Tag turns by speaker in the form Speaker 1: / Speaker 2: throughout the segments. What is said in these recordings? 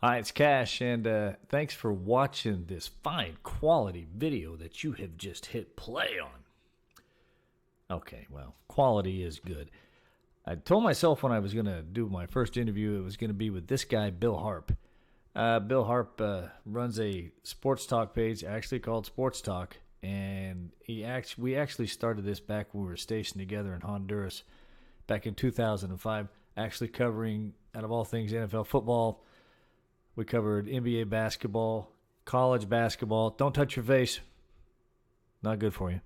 Speaker 1: Hi, it's Cash, and thanks for watching this fine quality video that you have just hit play on. Okay, well, quality is good. I told myself when I was going to do my first interview, it was going to be with this guy, Bill Harp. Bill Harp runs a sports talk page, actually called Sports Talk, and we actually started this back when we were stationed together in Honduras back in 2005, actually covering, out of all things, NFL football. We covered NBA basketball, college basketball. Don't touch your face. Not good for you.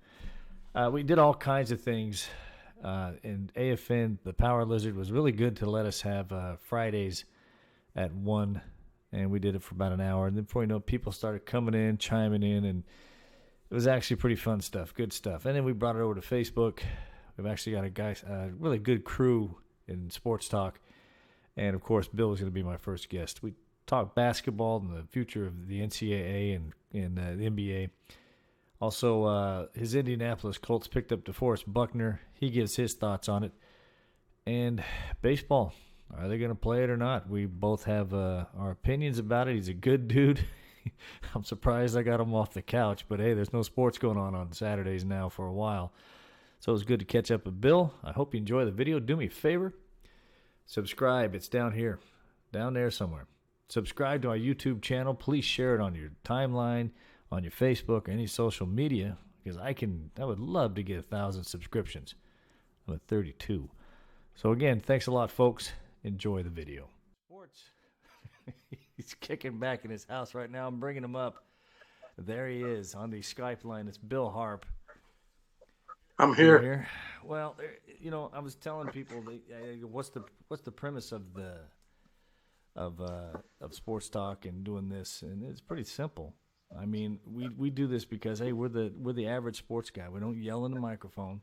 Speaker 1: We did all kinds of things. And AFN, the Power Lizard, was really good to let us have Fridays at 1. And we did it for about an hour. And then before you know it, people started coming in, chiming in. And it was actually pretty fun stuff, good stuff. And then we brought it over to Facebook. We've actually got a really good crew in sports talk. And, of course, Bill was going to be my first guest. We talk basketball and the future of the NCAA and the NBA. Also, his Indianapolis Colts picked up DeForest Buckner. He gives his thoughts on it. And baseball, are they going to play it or not? We both have our opinions about it. He's a good dude. I'm surprised I got him off the couch. But, hey, there's no sports going on Saturdays now for a while. So it was good to catch up with Bill. I hope you enjoy the video. Do me a favor. Subscribe. It's down here. Down there somewhere. Subscribe to our YouTube channel. Please share it on your timeline, on your Facebook, or any social media, because I would love to get 1,000 subscriptions. I'm at 32. So again, thanks a lot, folks. Enjoy the video. Sports. He's kicking back in his house right now. I'm bringing him up. There he is on the Skype line. It's Bill Harp.
Speaker 2: I'm here.
Speaker 1: Well, I was telling people, what's the premise of sports talk and doing this, and it's pretty simple. I mean, we do this because, hey, we're the average sports guy. We don't yell in the microphone,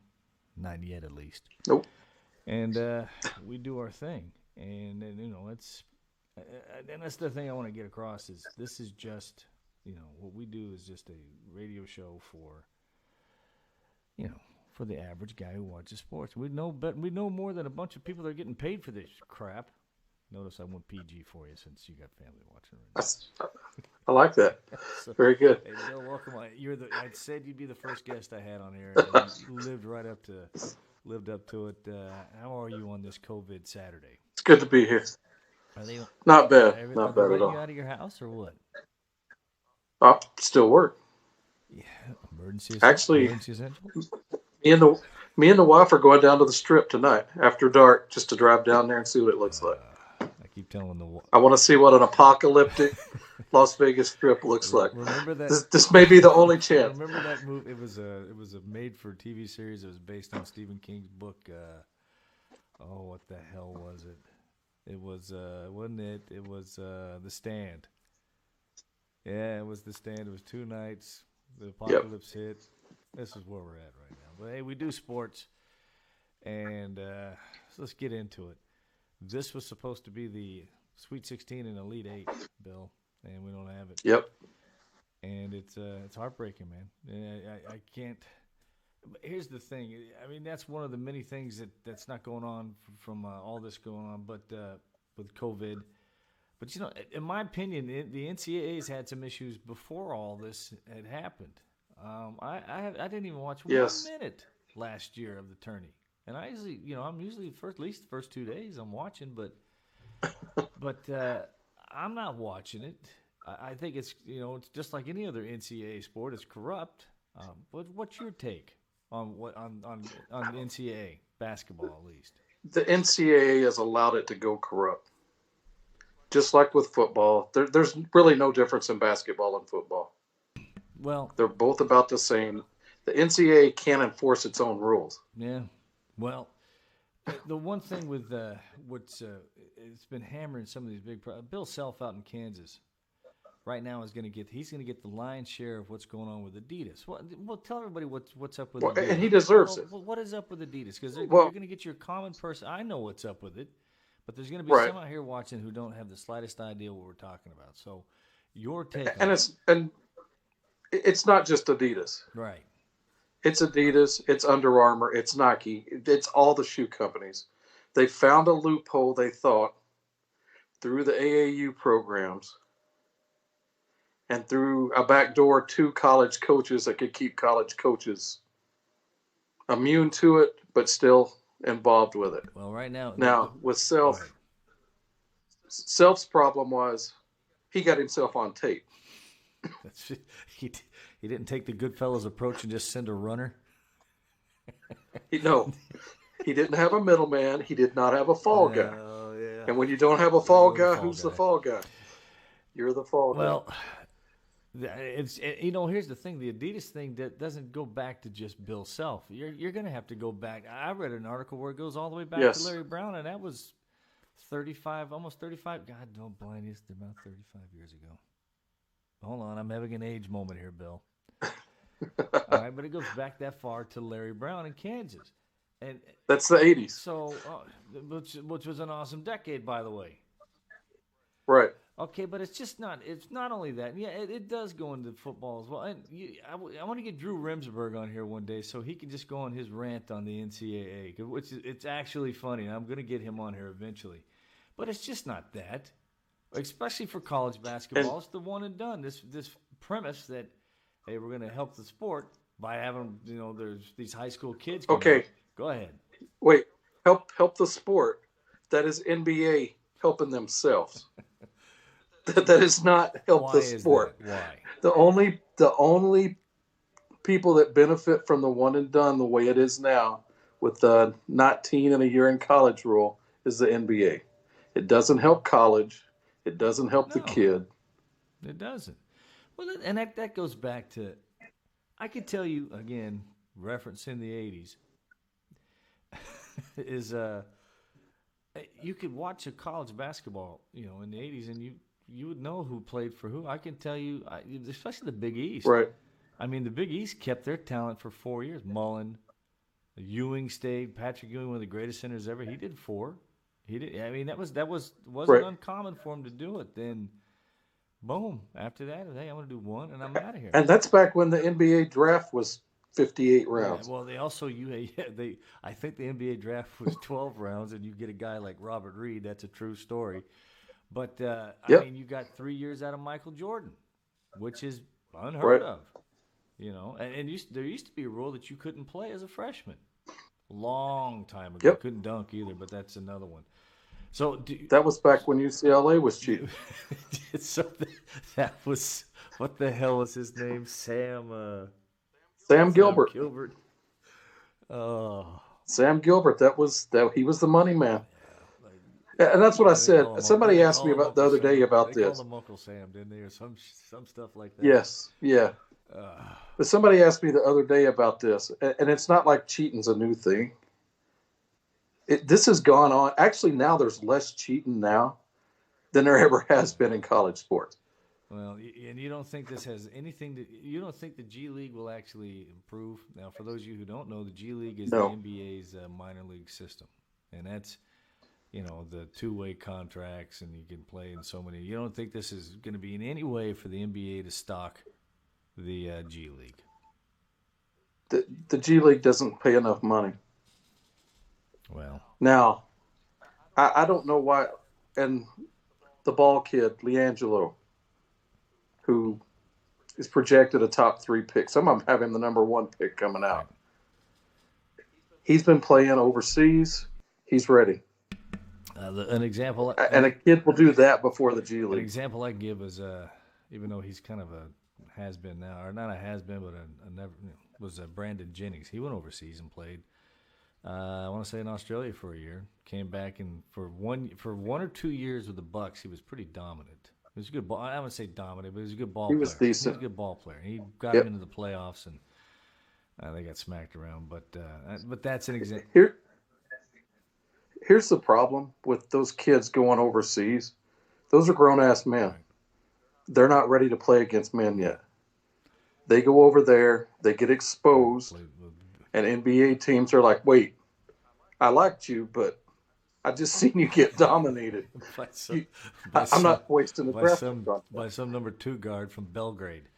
Speaker 1: not yet at least.
Speaker 2: Nope.
Speaker 1: And we do our thing, and it's and that's the thing I want to get across is this is just what we do is just a radio show for for the average guy who watches sports. We know more than a bunch of people that are getting paid for this crap. Notice I went PG for you since you got family watching right now.
Speaker 2: I like that. So, very good.
Speaker 1: Hey, Bill, welcome. I said you'd be the first guest I had on here, and you lived up to it. How are you on this COVID Saturday?
Speaker 2: It's good to be here.
Speaker 1: Are they
Speaker 2: not bad? Not bad at all.
Speaker 1: You out of your house or what?
Speaker 2: I still work.
Speaker 1: Yeah, emergency.
Speaker 2: Actually,
Speaker 1: emergency essential?
Speaker 2: Me and the wife are going down to the Strip tonight after dark, just to drive down there and see what it looks like.
Speaker 1: I keep telling
Speaker 2: I want to see what an apocalyptic Las Vegas Strip looks like.
Speaker 1: Remember that?
Speaker 2: This may be the only chance.
Speaker 1: Remember that movie? It was a made-for-TV series. It was based on Stephen King's book. What the hell was it? It was wasn't it? It was The Stand. Yeah, it was The Stand. It was 2 nights. The apocalypse hit. This is where we're at right now. But hey, we do sports, and so let's get into it. This was supposed to be the Sweet 16 and Elite 8, Bill, and we don't have it.
Speaker 2: Yep.
Speaker 1: And it's heartbreaking, man. I can't. Here's the thing. I mean, that's one of the many things that's not going on from all this going on, but with COVID. But in my opinion, the NCAA's had some issues before all this had happened. I didn't even watch 1 minute last year of the tourney. And I usually, I'm usually at least the first 2 days I'm watching, but I'm not watching it. I think it's just like any other NCAA sport. It's corrupt. But what's your take on the NCAA basketball, at least?
Speaker 2: The NCAA has allowed it to go corrupt, just like with football. There's really no difference in basketball and football.
Speaker 1: Well,
Speaker 2: they're both about the same. The NCAA can't enforce its own rules.
Speaker 1: Yeah. Well, the one thing with what's it's been hammering some of these big Bill Self out in Kansas right now he's going to get the lion's share of what's going on with Adidas. Well, tell everybody what's up with Adidas.
Speaker 2: And he deserves it.
Speaker 1: What is up with Adidas? Because you're going to get your common person. I know what's up with it, but there's going to be some out here watching who don't have the slightest idea what we're talking about. So, your take.
Speaker 2: It's not just Adidas.
Speaker 1: Right.
Speaker 2: It's Adidas, it's Under Armour, it's Nike, it's all the shoe companies. They found a loophole, they thought, through the AAU programs and through a back door to college coaches that could keep college coaches immune to it, but still involved with it.
Speaker 1: Well, right now,
Speaker 2: Now, with Self's problem was he got himself on tape.
Speaker 1: he didn't take the Goodfellas approach and just send a runner.
Speaker 2: No, he didn't have a middleman. He did not have a fall guy.
Speaker 1: Oh, yeah.
Speaker 2: And when you don't have a fall guy, who's the fall guy? You're the fall guy.
Speaker 1: Well, here's the thing: the Adidas thing that doesn't go back to just Bill Self. You're going to have to go back. I read an article where it goes all the way back to Larry Brown, and that was 35, almost 35. God, don't blind us. They're about 35 years ago. Hold on, I'm having an age moment here, Bill. All right, but it goes back that far to Larry Brown in Kansas, and
Speaker 2: that's the '80s.
Speaker 1: So, which was an awesome decade, by the way.
Speaker 2: Right.
Speaker 1: Okay, but it's not only that. Yeah, it does go into football as well. And I want to get Drew Remsburg on here one day so he can just go on his rant on the NCAA, which it's actually funny. And I'm going to get him on here eventually. But it's just not that, especially for college basketball. It's the one and done. This premise that, hey, we're going to help the sport by having, there's these high school kids.
Speaker 2: Okay.
Speaker 1: Go ahead.
Speaker 2: Wait, help the sport. That is NBA helping themselves. That is not help the sport.
Speaker 1: Why?
Speaker 2: The only people that benefit from the one and done the way it is now, with the not teen and a year in college rule, is the NBA. It doesn't help college. It doesn't help the kid.
Speaker 1: It doesn't. Well, and that goes back to, I could tell you again, referencing the '80s, is you could watch a college basketball, in the '80s, and you would know who played for who. I can tell you, especially the Big East.
Speaker 2: Right.
Speaker 1: I mean, the Big East kept their talent for 4 years. Mullen, Ewing stayed. Patrick Ewing, one of the greatest centers ever. He did 4. He did. I mean, wasn't
Speaker 2: right.
Speaker 1: uncommon for him to do it. Then, boom. After that, hey, I'm going to do 1, and I'm out of here.
Speaker 2: And that's back when the NBA draft was 58 rounds.
Speaker 1: Yeah, well, they also I think the NBA draft was 12 rounds, and you get a guy like Robert Reed. That's a true story. But,
Speaker 2: yep.
Speaker 1: I mean, you got 3 years out of Michael Jordan, which is unheard of. And there used to be a rule that you couldn't play as a freshman. Long time ago.
Speaker 2: Yep.
Speaker 1: Couldn't dunk either, but that's another one. So
Speaker 2: that was back when UCLA was cheap.
Speaker 1: So that was, what the hell was his name? Sam
Speaker 2: Gilbert.
Speaker 1: Oh.
Speaker 2: Sam Gilbert. He was the money man. And that's what I said. Somebody asked me about the other day about this.
Speaker 1: They called him Uncle Sam, didn't they, or some stuff like that?
Speaker 2: Yes, yeah. But somebody asked me the other day about this, and it's not like cheating's a new thing. This has gone on. Actually, now there's less cheating now than there ever has been in college sports.
Speaker 1: Well, and you don't think this has anything to? You don't think the G League will actually improve? Now, for those of you who don't know, the G League is the NBA's minor league system, and that's the two-way contracts, and you can play in so many. You don't think this is going to be in any way for the NBA to stock the G League?
Speaker 2: The G League doesn't pay enough money.
Speaker 1: Well,
Speaker 2: now, I don't know why, and the ball kid, LiAngelo, who is projected a top 3 pick. Some of them have him the number 1 pick coming out. Right. He's been playing overseas. He's ready.
Speaker 1: An example,
Speaker 2: and a kid will do that before the G League.
Speaker 1: An example I give is, even though he's kind of a has-been now, or not a has-been, but was Brandon Jennings. He went overseas and played. I want to say in Australia for a year. Came back, and for 1 or 2 years with the Bucks, he was pretty dominant. He was a good ball. I wouldn't say dominant, but he was a good ball player.
Speaker 2: He was decent.
Speaker 1: He was a good ball player. He got him into the playoffs, and they got smacked around. But that's an example.
Speaker 2: Here's the problem with those kids going overseas. Those are grown-ass men. Right. They're not ready to play against men yet. They go over there, they get exposed, and NBA teams are like, wait, I liked you, but I just seen you get dominated. I'm not wasting the draft
Speaker 1: by some number 2 guard from Belgrade.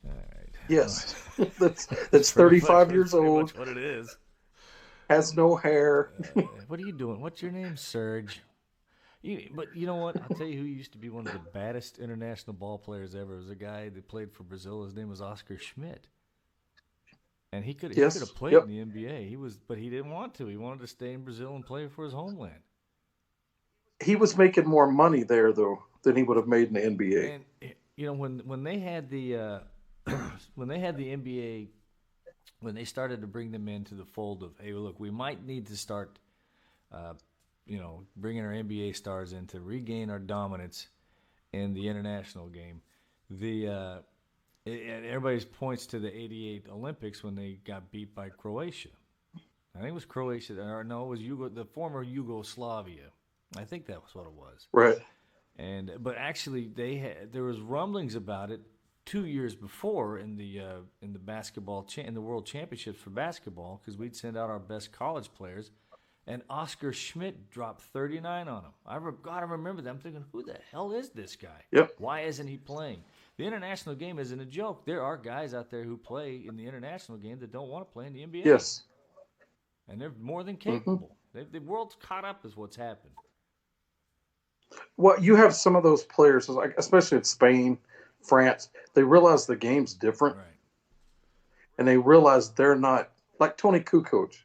Speaker 1: All right.
Speaker 2: Yes. that's 35 years old.
Speaker 1: That's what it is.
Speaker 2: Has no hair.
Speaker 1: What are you doing? What's your name, Serge? But you know what? I'll tell you who used to be one of the baddest international ball players ever. It was a guy that played for Brazil. His name was Oscar Schmidt. And he could
Speaker 2: Yes.
Speaker 1: have played
Speaker 2: Yep.
Speaker 1: in the NBA. But he didn't want to. He wanted to stay in Brazil and play for his homeland.
Speaker 2: He was making more money there though than he would have made in the NBA.
Speaker 1: And when they had the when they had the NBA, when they started to bring them into the fold of, hey, look, we might need to start bringing our NBA stars in to regain our dominance in the international game. And everybody points to the '88 Olympics when they got beat by Croatia. I think it was Croatia, or no, it was the former Yugoslavia. I think that was what it was.
Speaker 2: Right.
Speaker 1: But actually, there was rumblings about it 2 years before in the basketball in the World Championships for basketball, because we'd send out our best college players. And Oscar Schmidt dropped 39 on him. I remember that. I'm thinking, who the hell is this guy?
Speaker 2: Yep.
Speaker 1: Why isn't he playing? The international game isn't a joke. There are guys out there who play in the international game that don't want to play in the NBA.
Speaker 2: Yes.
Speaker 1: And they're more than capable. The world's caught up is what's happened.
Speaker 2: Well, you have some of those players, like especially in Spain, France, they realize the game's different.
Speaker 1: Right.
Speaker 2: And they realize they're not, like Tony Kukoc.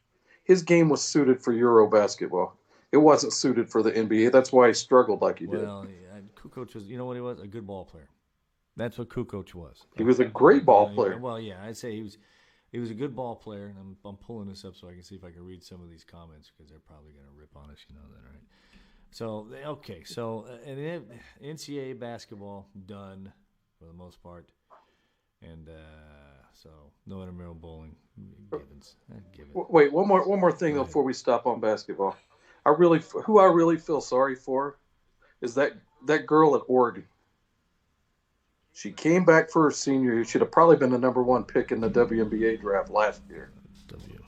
Speaker 2: His game was suited for Euro basketball. It wasn't suited for the NBA. That's why he struggled like he did.
Speaker 1: Well, yeah, Kukoc was, you know what he was? A good ball player. That's what Kukoc was.
Speaker 2: He was a great ball player.
Speaker 1: Well, yeah, I'd say he was a good ball player, and I'm pulling this up so I can see if I can read some of these comments, because they're probably going to rip on us, you know that, right? So, okay, NCAA basketball done for the most part, and so no intramural bowling. Givens.
Speaker 2: Wait, one more thing though before we stop on basketball. Who I really feel sorry for is that girl at Oregon. She came back for her senior year. She'd have probably been the number one pick in the WNBA draft last year.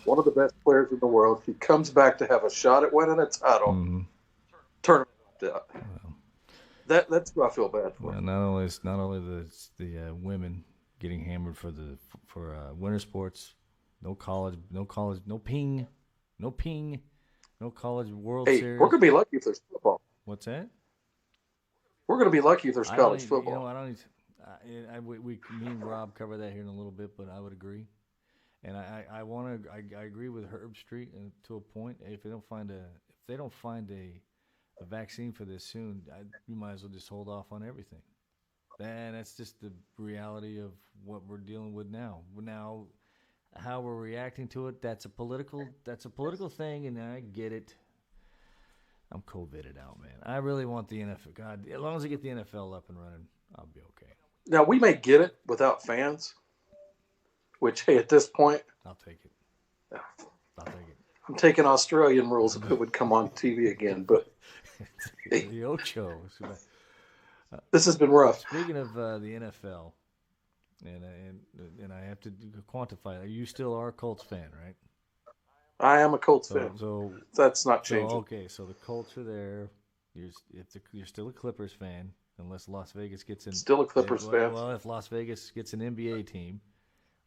Speaker 2: One of the best players in the world. She comes back to have a shot at winning a title.
Speaker 1: Mm-hmm.
Speaker 2: Tournament out. Well, that's who I feel bad for.
Speaker 1: Well, not only the women getting hammered for winter sports, no college, no ping, no college World Series.
Speaker 2: We're gonna be lucky if there's football.
Speaker 1: What's that?
Speaker 2: We're gonna be lucky if there's college football.
Speaker 1: You know, I don't need. Me and Rob cover that here in a little bit, but I would agree, and I agree with Herb Street to a point. If they don't find a vaccine for this soon, you might as well just hold off on everything. And that's just the reality of what we're dealing with now. Now, how we're reacting to it, that's a political thing, and I get it. I'm COVIDed out, man. I really want the NFL. God, as long as I get the NFL up and running, I'll be okay.
Speaker 2: Now, we may get it without fans, which, hey, at this point,
Speaker 1: I'll take it.
Speaker 2: I'm taking Australian rules if it would come on TV again, but
Speaker 1: the Ocho.
Speaker 2: This has been rough.
Speaker 1: Speaking of the NFL, and I have to quantify. You still are a Colts fan, right?
Speaker 2: I am a Colts fan.
Speaker 1: So
Speaker 2: that's not changing.
Speaker 1: Okay, so the Colts are there. You're still a Clippers fan, unless Las Vegas gets in.
Speaker 2: Still a Clippers fan.
Speaker 1: Well, if Las Vegas gets an NBA team,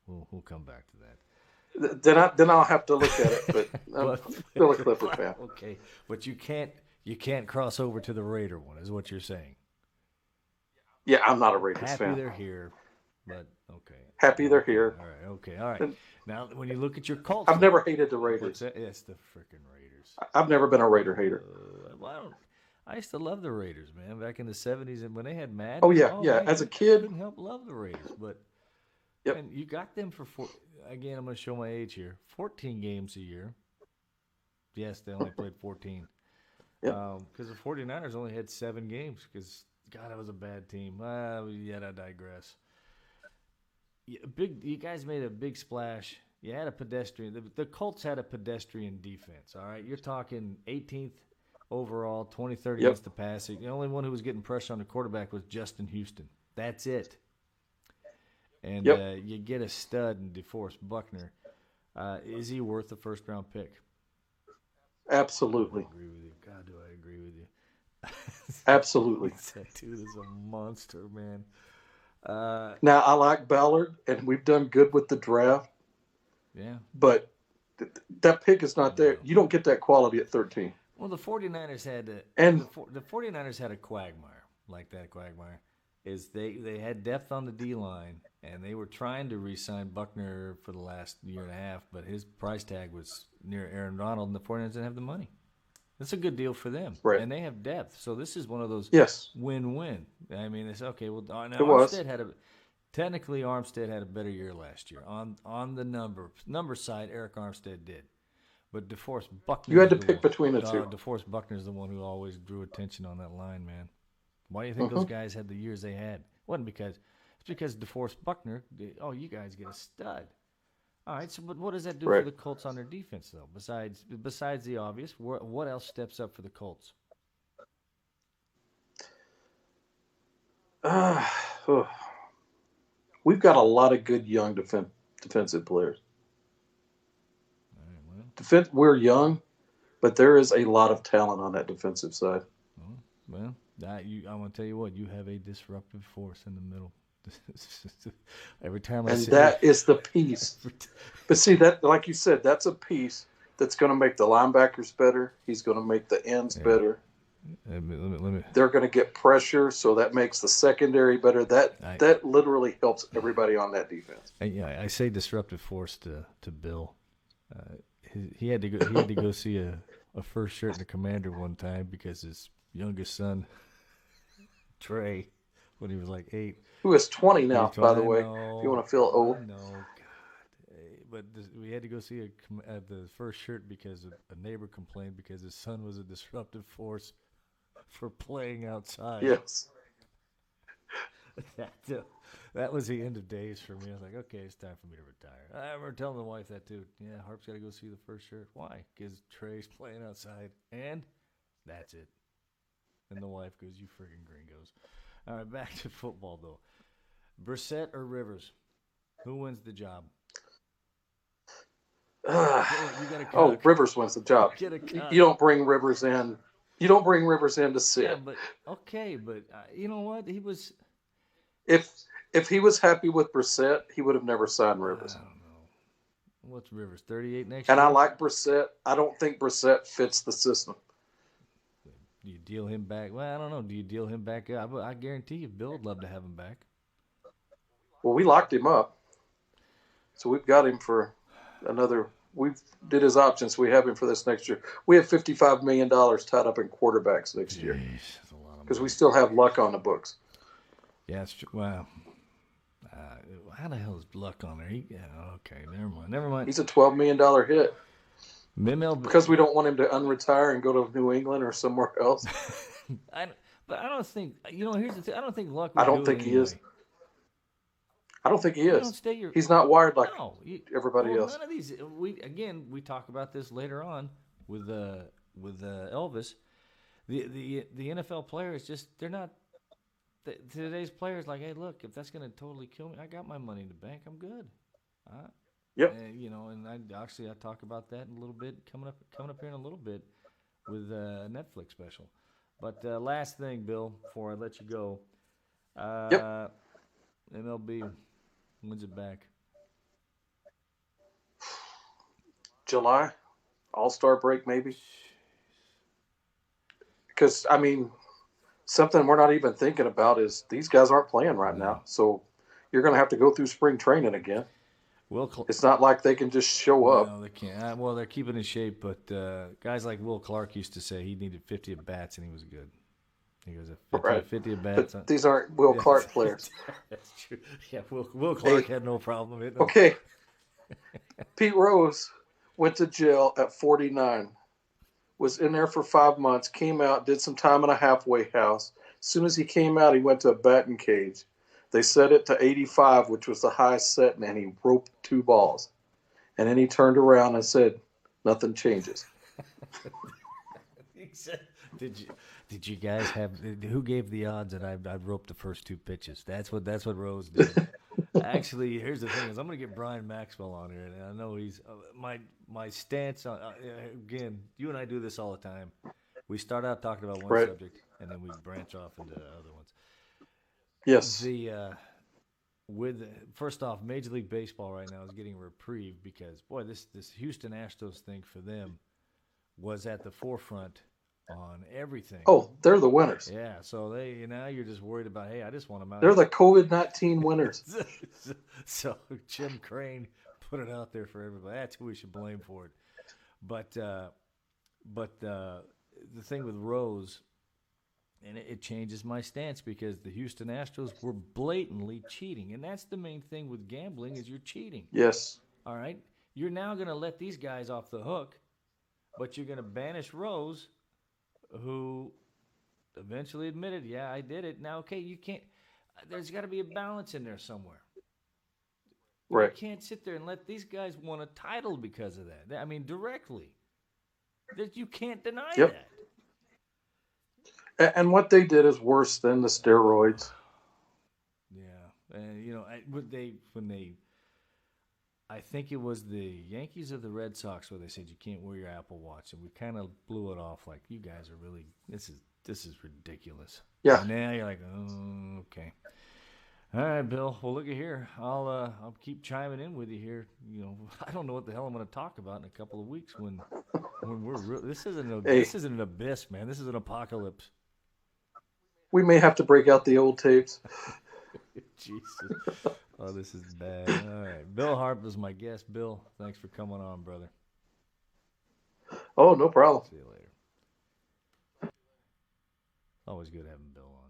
Speaker 1: we'll come back to that.
Speaker 2: Then I'll have to look at it, but I'm still a Clipper fan.
Speaker 1: Okay, but you can't cross over to the Raider one, is what you're saying.
Speaker 2: Yeah, I'm not a Raiders
Speaker 1: fan.
Speaker 2: fan.
Speaker 1: Happy they're here, but okay.
Speaker 2: Happy they're here.
Speaker 1: All right. Now, when you look at your Colts,
Speaker 2: I've never hated the Raiders.
Speaker 1: It's the freaking Raiders.
Speaker 2: I've never been a Raider hater.
Speaker 1: I used to love the Raiders, man. Back in the '70s, and when they had Madden.
Speaker 2: Oh yeah.
Speaker 1: Man,
Speaker 2: As a kid,
Speaker 1: couldn't help love the Raiders, but
Speaker 2: yep.
Speaker 1: And you got them for again. I'm going to show my age here. 14 games a year. Yes, they only played 14. Because the 49ers only had 7 games. Because God, that was a bad team. Yet I digress. You guys made a big splash. You had a pedestrian. The Colts had a pedestrian defense. All right, you're talking 18th overall, 23rd against the passing. The only one who was getting pressure on the quarterback was Justin Houston. That's it. And you get a stud in DeForest Buckner. Is he worth the first-round pick?
Speaker 2: Absolutely.
Speaker 1: I agree with you. God, do I agree with you.
Speaker 2: Absolutely.
Speaker 1: That dude is a monster, man.
Speaker 2: Now, I like Ballard, and we've done good with the draft.
Speaker 1: Yeah.
Speaker 2: But that pick is not there. You don't get that quality at 13.
Speaker 1: Well, the 49ers had
Speaker 2: And
Speaker 1: the 49ers had a quagmire like that. Quagmire is they had depth on the D line, and they were trying to re-sign Buckner for the last year and a half, but his price tag was near Aaron Donald, and the 49ers didn't have the money. That's a good deal for them,
Speaker 2: right.
Speaker 1: and they have depth. So this is one of those
Speaker 2: Yes,
Speaker 1: win-win. I mean, it's okay. Well, now
Speaker 2: it was.
Speaker 1: Armstead had a better year last year on the number side. Eric Armstead did. But DeForest Buckner
Speaker 2: You had
Speaker 1: is
Speaker 2: to
Speaker 1: the
Speaker 2: pick
Speaker 1: one.
Speaker 2: between the two.
Speaker 1: DeForest Buckner is the one who always drew attention on that line, man. Why do you think those guys had the years they had? It wasn't because it's because DeForest Buckner. You guys get a stud. All right, so but what does that do for the Colts on their defense, though? Besides the obvious, what else steps up for the Colts?
Speaker 2: We've got a lot of good young defensive players. We're young, but there is a lot of talent on that defensive side.
Speaker 1: Well, I want to tell you what, you have a disruptive force in the middle. Every time I say
Speaker 2: that is the piece. But see, that, like you said, that's a piece that's going to make the linebackers better. He's going to make the ends better.
Speaker 1: Let me.
Speaker 2: They're going to get pressure, so that makes the secondary better. That literally helps everybody on that defense.
Speaker 1: I say disruptive force to Bill. He had to go see a first shirt in the Commander one time because his youngest son, Trey, when he was like 8.
Speaker 2: Who is 20 now, by the way, if you want to feel old.
Speaker 1: No, God. But we had to go see the first shirt because a neighbor complained because his son was a disruptive force for playing outside.
Speaker 2: Yes.
Speaker 1: That was the end of days for me. I was like, okay, it's time for me to retire. I remember telling the wife that too. Yeah, Harp's got to go see the first shirt. Why? Because Trey's playing outside, and that's it. And the wife goes, "You friggin' gringos." All right, back to football though. Brissett or Rivers? Who wins the job?
Speaker 2: Rivers wins the job. You don't bring Rivers in. You don't bring Rivers in to sit.
Speaker 1: Yeah, but you know what? He was.
Speaker 2: If he was happy with Brissett, he would have never signed Rivers.
Speaker 1: I don't know. What's Rivers? 38 next
Speaker 2: year?
Speaker 1: And
Speaker 2: I like Brissett. I don't think Brissett fits the system.
Speaker 1: Do you deal him back? Well, I don't know. Do you deal him back? I guarantee you, Bill would love to have him back.
Speaker 2: Well, we locked him up, so we've got him for another. We did his options. We have him for this next year. We have $55 million tied up in quarterbacks next year because we still have Luck on the books.
Speaker 1: Yeah, that's true. Wow. How the hell is Luck on there? Okay, never mind.
Speaker 2: He's a $12 million hit. Because we don't want him to unretire and go to New England or somewhere else.
Speaker 1: But I don't think, here's the thing. I don't think Luck
Speaker 2: I don't think he is. I don't think he is. He's not wired like everybody else.
Speaker 1: None of these. We talk about this later on with Elvis. The NFL players they're not. Today's players like, hey, look, if that's going to totally kill me, I got my money in the bank. I'm good.
Speaker 2: Yep.
Speaker 1: And I talk about that in a little bit coming up here in a little bit with a Netflix special. But last thing, Bill, before I let you go, MLB when's it back?
Speaker 2: July, All-Star break maybe. Because something we're not even thinking about is these guys aren't playing right now, so you're going to have to go through spring training again. It's not like they can just show up.
Speaker 1: No, they can't. Well, they're keeping in shape, but guys like Will Clark used to say he needed 50 at-bats, and he was good. He goes, 50 at-bats.
Speaker 2: But these aren't Will Clark players.
Speaker 1: That's true. Yeah, Will Clark had no problem hitting them.
Speaker 2: Okay. Pete Rose went to jail at 49, was in there for 5 months, came out, did some time in a halfway house. As soon as he came out, he went to a batting cage. They set it to 85, which was the highest setting, and he roped 2 balls. And then he turned around and said, "Nothing changes."
Speaker 1: Did you guys have? Who gave the odds that I've roped the first 2 pitches? That's what Rose did. Actually, here's the thing: I'm going to get Brian Maxwell on here, and I know he's my stance on. Again, you and I do this all the time. We start out talking about one subject, and then we branch off into other ones.
Speaker 2: Yes.
Speaker 1: First off, Major League Baseball right now is getting a reprieve because boy, this Houston Astros thing for them was at the forefront on everything.
Speaker 2: Oh, they're the winners.
Speaker 1: Yeah, so now you're just worried about, hey, I just want them out.
Speaker 2: They're the COVID-19 winners.
Speaker 1: So Jim Crane put it out there for everybody. That's who we should blame for it. But the thing with Rose, and it changes my stance because the Houston Astros were blatantly cheating, and that's the main thing with gambling is you're cheating.
Speaker 2: Yes.
Speaker 1: All right, you're now going to let these guys off the hook, but you're going to banish Rose, who eventually admitted, yeah, I did it. Now, okay, you can't. There's got to be a balance in there somewhere.
Speaker 2: Right.
Speaker 1: You can't sit there and let these guys win a title because of that. I mean, directly. That you can't deny that.
Speaker 2: And what they did is worse than the steroids.
Speaker 1: Yeah, and I think it was the Yankees or the Red Sox where they said you can't wear your Apple Watch, and we kind of blew it off like you guys are really this is ridiculous.
Speaker 2: Yeah.
Speaker 1: And now you're like, oh, okay. All right, Bill. Well, look at here. I'll keep chiming in with you here. I don't know what the hell I'm going to talk about in a couple of weeks when we're this isn't an abyss, man. This is an apocalypse.
Speaker 2: We may have to break out the old tapes.
Speaker 1: Jesus. Oh, this is bad. All right. Bill Harp is my guest. Bill, thanks for coming on, brother.
Speaker 2: Oh, no problem.
Speaker 1: See you later. Always good having Bill on.